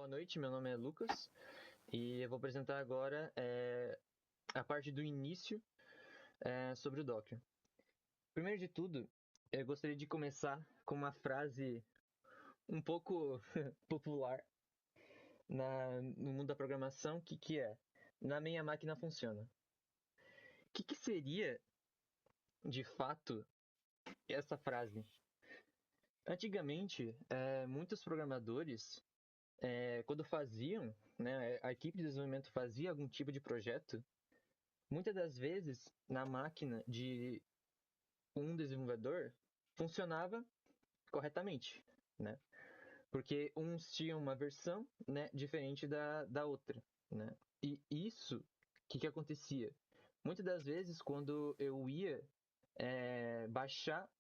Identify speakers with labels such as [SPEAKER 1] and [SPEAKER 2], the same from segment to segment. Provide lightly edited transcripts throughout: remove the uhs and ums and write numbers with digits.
[SPEAKER 1] Boa noite, meu nome é Lucas e eu vou apresentar agora a parte do início sobre o Docker. Primeiro de tudo, eu gostaria de começar com uma frase um pouco popular no mundo da programação, que é: na minha máquina funciona. O que seria, de fato, essa frase? Antigamente, muitos programadores, quando faziam, né, a equipe de desenvolvimento fazia algum tipo de projeto, muitas das vezes, na máquina de um desenvolvedor, funcionava corretamente, né? Porque uns tinham uma versão, né, diferente da outra, né? E isso, o que acontecia? Muitas das vezes, quando eu ia baixar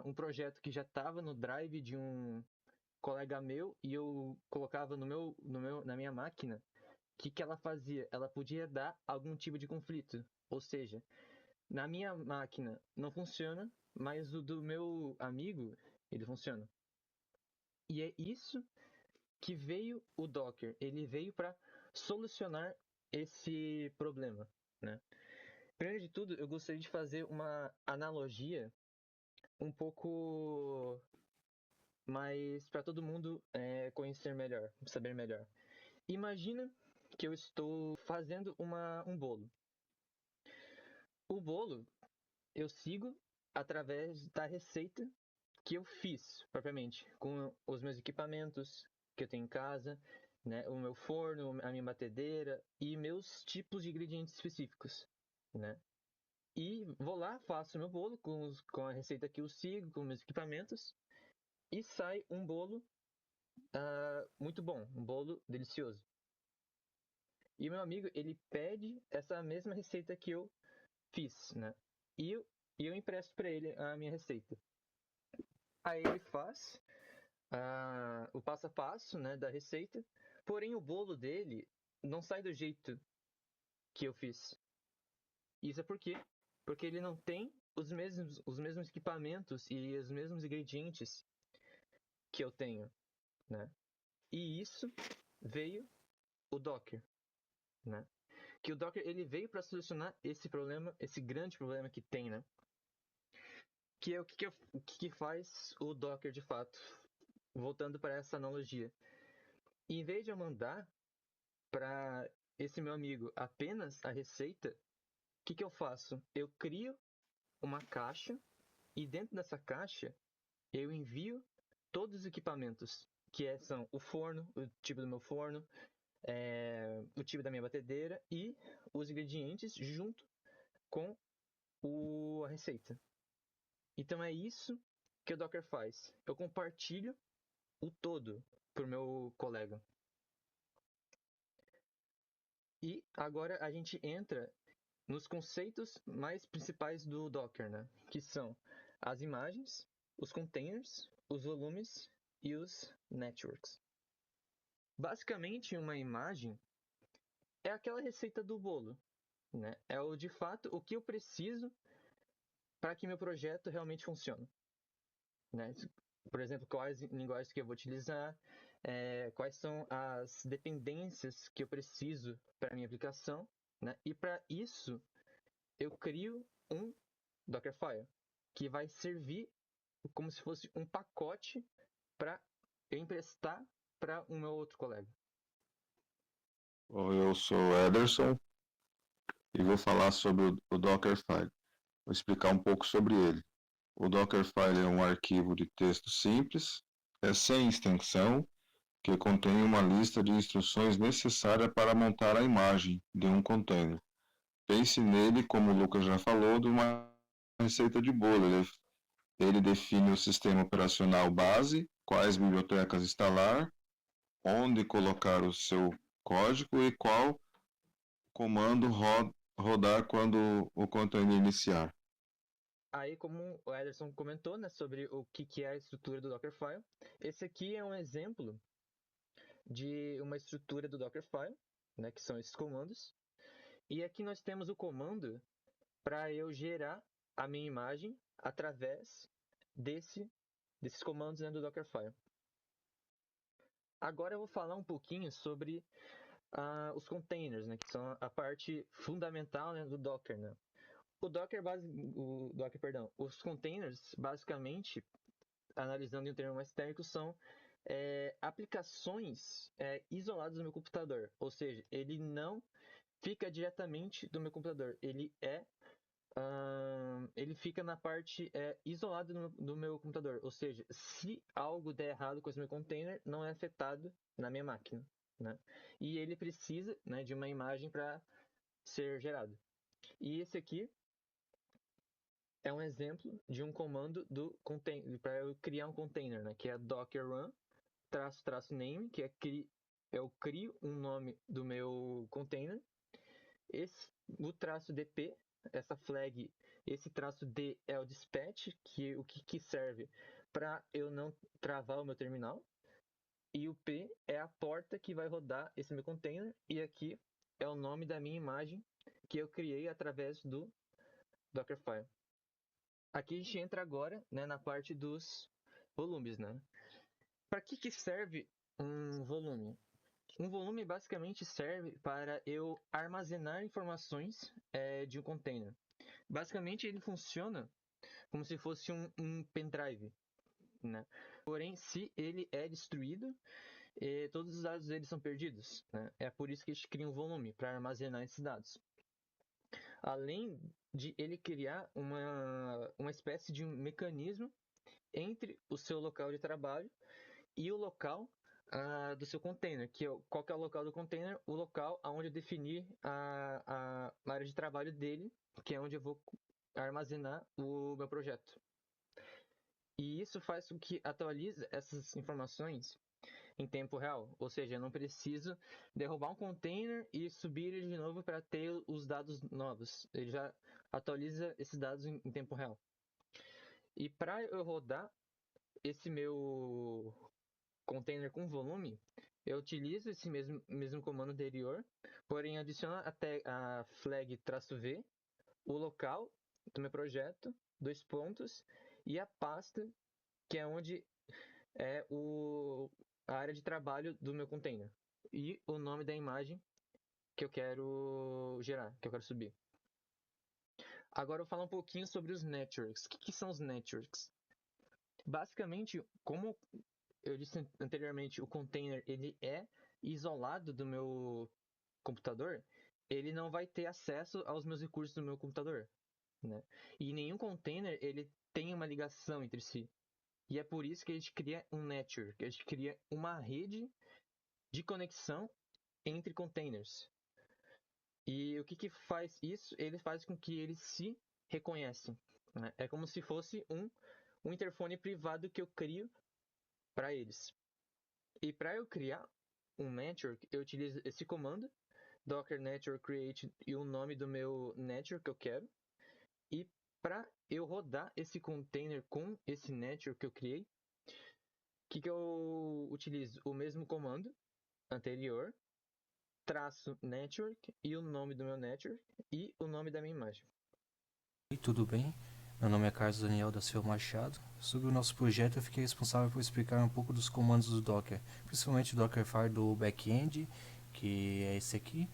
[SPEAKER 1] um projeto que já estava no drive de um colega meu e eu colocava na minha máquina, que ela fazia? Ela podia dar algum tipo de conflito. Ou seja, na minha máquina não funciona, mas o do meu amigo, ele funciona. E é isso que veio o Docker. Ele veio para solucionar esse problema, né? Primeiro de tudo, eu gostaria de fazer uma analogia um pouco mais para todo mundo conhecer melhor, saber melhor. Imagina que eu estou fazendo um bolo. O bolo eu sigo através da receita que eu fiz propriamente, com os meus equipamentos que eu tenho em casa, né, o meu forno, a minha batedeira e meus tipos de ingredientes específicos, né? E vou lá, faço meu bolo com a receita que eu sigo, com meus equipamentos, e sai um bolo muito bom, um bolo delicioso. E o meu amigo, ele pede essa mesma receita que eu fiz, né? E eu empresto para ele a minha receita. Aí ele faz o passo a passo, né, da receita, porém o bolo dele não sai do jeito que eu fiz. Isso é por quê? Porque ele não tem os mesmos equipamentos e os mesmos ingredientes que eu tenho, né? E isso veio o Docker, né? Que o Docker ele veio para solucionar esse problema, esse grande problema que tem, né? Que é o que faz o Docker de fato. Voltando para essa analogia, em vez de eu mandar para esse meu amigo apenas a receita, o que eu faço? Eu crio uma caixa e dentro dessa caixa eu envio todos os equipamentos, são o forno, o tipo do meu forno, o tipo da minha batedeira e os ingredientes junto com a receita. Então é isso que o Docker faz. Eu compartilho o todo para o meu colega. E agora a gente entra nos conceitos mais principais do Docker, né? Que são as imagens, os containers, os volumes e os networks. Basicamente, uma imagem é aquela receita do bolo, né? É de fato o que eu preciso para que meu projeto realmente funcione, né? Por exemplo, quais linguagens que eu vou utilizar, quais são as dependências que eu preciso para a minha aplicação, né? E para isso eu crio um Dockerfile, que vai servir como se fosse um pacote para eu emprestar para o meu outro colega.
[SPEAKER 2] Oi, eu sou o Ederson e vou falar sobre o Dockerfile. Vou explicar um pouco sobre ele. O Dockerfile é um arquivo de texto simples, é sem extensão, que contém uma lista de instruções necessárias para montar a imagem de um container. Pense nele, como o Lucas já falou, de uma receita de bolo. Ele define o sistema operacional base, quais bibliotecas instalar, onde colocar o seu código e qual comando rodar quando o container iniciar.
[SPEAKER 1] Aí, como o Ederson comentou, né, sobre o que é a estrutura do Dockerfile, esse aqui é um exemplo de uma estrutura do Dockerfile, né, que são esses comandos. E aqui nós temos o comando para eu gerar a minha imagem através desses comandos, né, do Dockerfile. Agora eu vou falar um pouquinho sobre os containers, né, que são a parte fundamental, né, do Docker, né? Os containers, basicamente, analisando em um termo mais técnico, são aplicações isoladas do meu computador. Ou seja, ele não fica diretamente do meu computador. Ele fica na parte isolada do meu computador. Ou seja, se algo der errado com esse meu container, não é afetado na minha máquina, né? E ele precisa, né, de uma imagem para ser gerado. E esse aqui é um exemplo de um comando do container para eu criar um container, né? Que é docker run --name, que eu crio um nome do meu container. O traço DP, essa flag, esse traço D é o dispatch, o que serve para eu não travar o meu terminal. E o P é a porta que vai rodar esse meu container. E aqui é o nome da minha imagem que eu criei através do Dockerfile. Aqui a gente entra agora, né, na parte dos volumes, né? Para que serve um volume? Um volume basicamente serve para eu armazenar informações de um container. Basicamente ele funciona como se fosse um pendrive, né? Porém, se ele é destruído, todos os dados dele são perdidos, né? É por isso que a gente cria um volume para armazenar esses dados. Além de ele criar uma espécie de um mecanismo entre o seu local de trabalho e o local do seu container, qual que é o local do container? O local onde eu definir a área de trabalho dele, que é onde eu vou armazenar o meu projeto. E isso faz com que atualize essas informações em tempo real, ou seja, eu não preciso derrubar um container e subir ele de novo para ter os dados novos. Ele já atualiza esses dados em tempo real. E para eu rodar esse meu container com volume, eu utilizo esse mesmo comando anterior, porém adiciono até a flag "-v", o local do meu projeto, 2 pontos, e a pasta, que é onde é a área de trabalho do meu container. E o nome da imagem que eu quero gerar, que eu quero subir. Agora eu vou falar um pouquinho sobre os networks. O que são os networks? Basicamente, como eu disse anteriormente, o container ele é isolado do meu computador, ele não vai ter acesso aos meus recursos do meu computador, né? E nenhum container ele tem uma ligação entre si. E é por isso que a gente cria um network, a gente cria uma rede de conexão entre containers. E o que faz isso? Ele faz com que eles se reconhecem, né? É como se fosse um interfone privado que eu crio para eles. E para eu criar um network, eu utilizo esse comando, docker network create, e o nome do meu network que eu quero. E para eu rodar esse container com esse network que eu criei, o que eu utilizo? O mesmo comando anterior, -network, e o nome do meu network e o nome da minha imagem.
[SPEAKER 3] Oi, tudo bem? Meu nome é Carlos Daniel da Silva Machado. Sobre o nosso projeto, eu fiquei responsável por explicar um pouco dos comandos do Docker, principalmente o Dockerfile do back-end, que é esse aqui,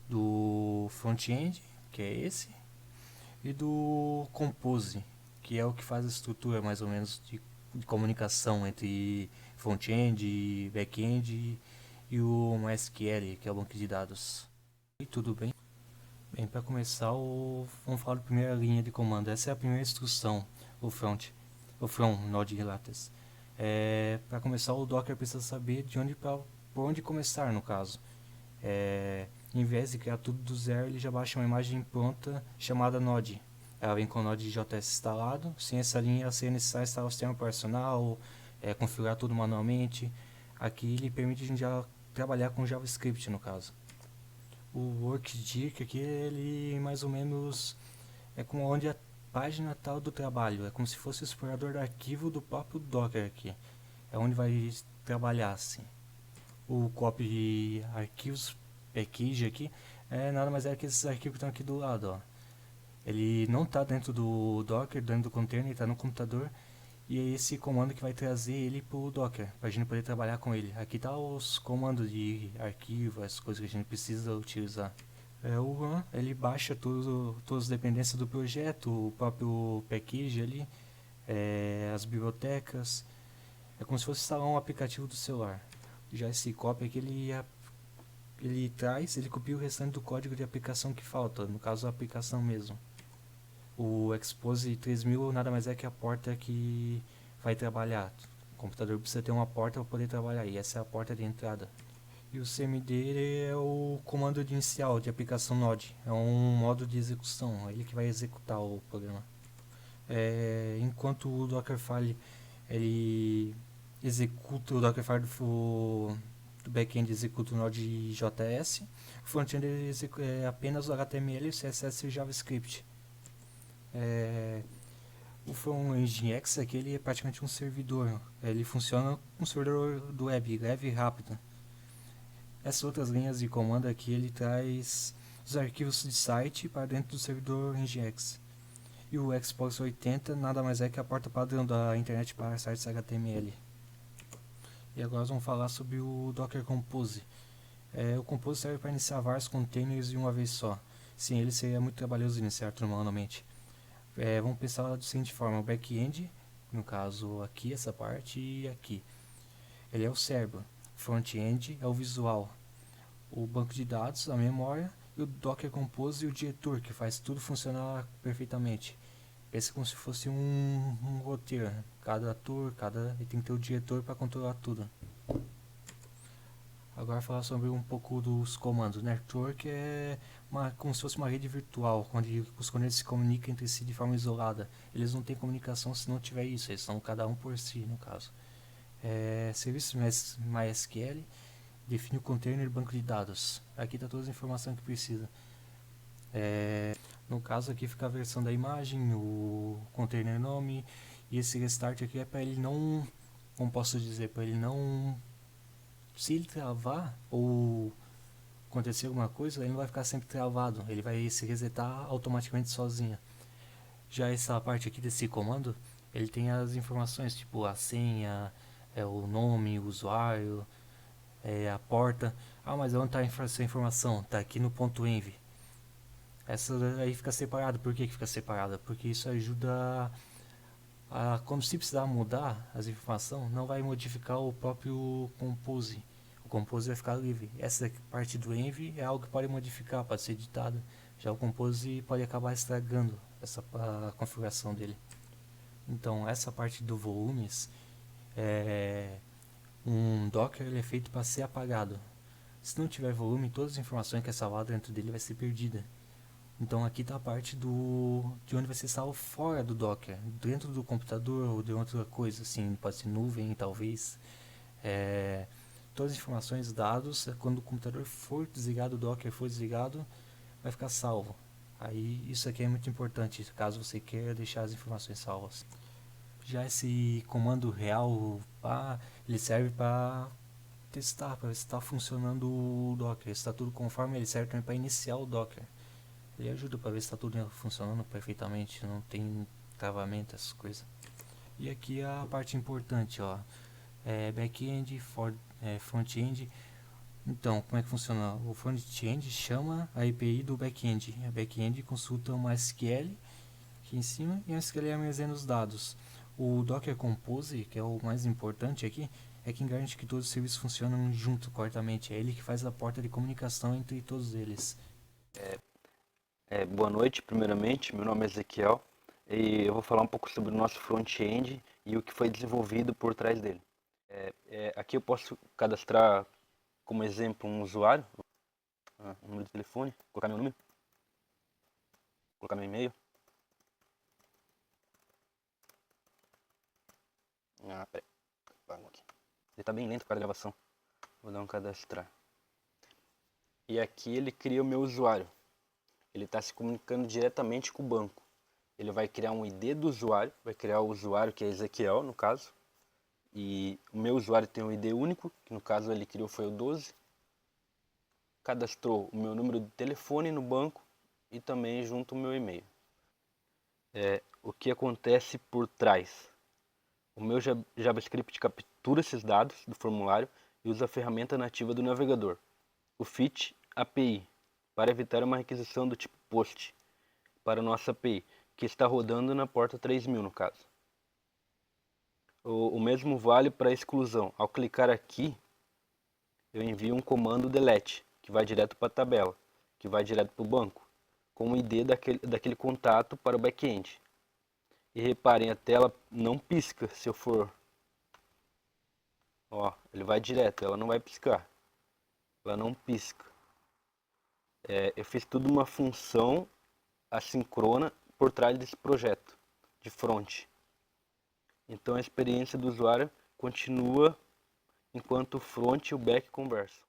[SPEAKER 3] do front-end, que é esse, e do Compose, que é o que faz a estrutura mais ou menos de comunicação entre front-end, back-end e o MySQL, que é o banco de dados. Oi, tudo bem? Bem, para começar, vamos falar da primeira linha de comando. Essa é a primeira instrução, o from node relates. Para começar, o Docker precisa saber por onde começar, no caso. Em vez de criar tudo do zero, ele já baixa uma imagem pronta chamada node. Ela vem com o Node.js instalado. Sem essa linha, seria necessário instalar o sistema operacional, configurar tudo manualmente. Aqui ele permite a gente já trabalhar com JavaScript, no caso. O workdict aqui, ele mais ou menos é como onde a página tal do trabalho, é como se fosse o explorador de arquivo do próprio Docker aqui, é onde vai trabalhar assim. O copy arquivos package aqui nada mais é que esses arquivos que estão aqui do lado, ó. Ele não está dentro do Docker, dentro do container, ele está no computador E é esse comando que vai trazer ele pro Docker, para a gente poder trabalhar com ele. Aqui tá os comandos de arquivo, as coisas que a gente precisa utilizar. O run, ele baixa todas as dependências do projeto, o próprio package ali, as bibliotecas. É como se fosse instalar um aplicativo do celular. Já esse copy aqui, ele copia o restante do código de aplicação que falta, no caso a aplicação mesmo. O Expose 3000 nada mais é que a porta que vai trabalhar. O computador precisa ter uma porta para poder trabalhar, e essa é a porta de entrada. E o CMD é o comando inicial de aplicação Node, é um modo de execução, é ele que vai executar o programa. Enquanto o Dockerfile ele executa o Dockerfile do backend executa o Node.js, o frontend é apenas o HTML, o CSS e o JavaScript. O Nginx aqui ele é praticamente um servidor, ele funciona como um servidor do web, leve e rápido. Essas outras linhas de comando aqui ele traz os arquivos de site para dentro do servidor Nginx. E o Xbox 80 nada mais é que a porta padrão da internet para sites HTML. E agora nós vamos falar sobre o Docker Compose. O Compose serve para iniciar vários containers de uma vez só. Sem ele seria muito trabalhoso iniciar tudo manualmente. Vamos pensar da seguinte forma: o back-end, no caso aqui, essa parte e aqui, ele é o cérebro. Front-end é o visual. O banco de dados, a memória, e o Docker Compose e o diretor, que faz tudo funcionar perfeitamente. Pensa como se fosse um roteiro. Cada ator, ele tem que ter o diretor para controlar tudo. Agora falar sobre um pouco dos comandos. Network é como se fosse uma rede virtual, onde os componentes se comunicam entre si de forma isolada. Eles não têm comunicação se não tiver isso, eles são cada um por si, no caso. Serviço MySQL define o container e banco de dados. Aqui está todas as informações que precisa. No caso aqui fica a versão da imagem, o container nome, e esse restart aqui é para ele não, como posso dizer, para ele não, se ele travar ou acontecer alguma coisa, ele não vai ficar sempre travado, ele vai se resetar automaticamente sozinho. Já essa parte aqui desse comando, ele tem as informações, tipo a senha, o nome, o usuário, a porta. Mas onde está essa informação? Está aqui no ponto .env. Essa aí fica separada. Por que fica separada? Porque isso ajuda quando se precisar mudar as informações, não vai modificar o próprio Compose. O Compose vai ficar livre. Essa parte do env é algo que pode modificar, pode ser editado. Já o Compose pode acabar estragando a configuração dele. Então essa parte do volumes, um Docker ele é feito para ser apagado. Se não tiver volume, todas as informações que é salvada dentro dele vai ser perdida. Então aqui está a parte de onde vai ser salvo fora do Docker, dentro do computador ou de outra coisa, assim, pode ser nuvem, talvez. Todas as informações, dados, quando o computador for desligado, o Docker for desligado, vai ficar salvo. Aí isso aqui é muito importante, caso você queira deixar as informações salvas. Já esse comando real, ele serve para testar, para ver se está funcionando o Docker, se está tudo conforme. Ele serve também para iniciar o Docker. Ele ajuda para ver se está tudo funcionando perfeitamente, não tem travamento, essas coisas. E aqui a parte importante, ó, back-end, front-end. Então, como é que funciona? O front-end chama a API do back-end. A back-end consulta uma SQL aqui em cima e a SQL armazena os dados. O Docker Compose, que é o mais importante aqui, é quem garante que todos os serviços funcionam junto corretamente. É ele que faz a porta de comunicação entre todos eles.
[SPEAKER 4] Boa noite, primeiramente, meu nome é Ezequiel e eu vou falar um pouco sobre o nosso front-end e o que foi desenvolvido por trás dele. Aqui eu posso cadastrar como exemplo um usuário, um número de telefone, colocar meu número, colocar meu e-mail. Peraí, aqui. Ele está bem lento por causa da gravação, vou dar um cadastrar. E aqui ele cria o meu usuário. Ele está se comunicando diretamente com o banco. Ele vai criar um ID do usuário, vai criar o usuário que é Ezequiel, no caso. E o meu usuário tem um ID único, que no caso ele criou foi o 12. Cadastrou o meu número de telefone no banco e também junto o meu e-mail. O que acontece por trás? O meu JavaScript captura esses dados do formulário e usa a ferramenta nativa do navegador, o Fit API, para evitar uma requisição do tipo POST para a nossa API, que está rodando na porta 3000 no caso. O mesmo vale para a exclusão. Ao clicar aqui, eu envio um comando delete, que vai direto para a tabela, que vai direto para o banco, com o ID daquele contato para o back-end. E reparem, a tela não pisca se eu for. Ó, ele vai direto, ela não vai piscar. Ela não pisca. Eu fiz tudo uma função assíncrona por trás desse projeto de front. Então a experiência do usuário continua enquanto o front e o back conversam.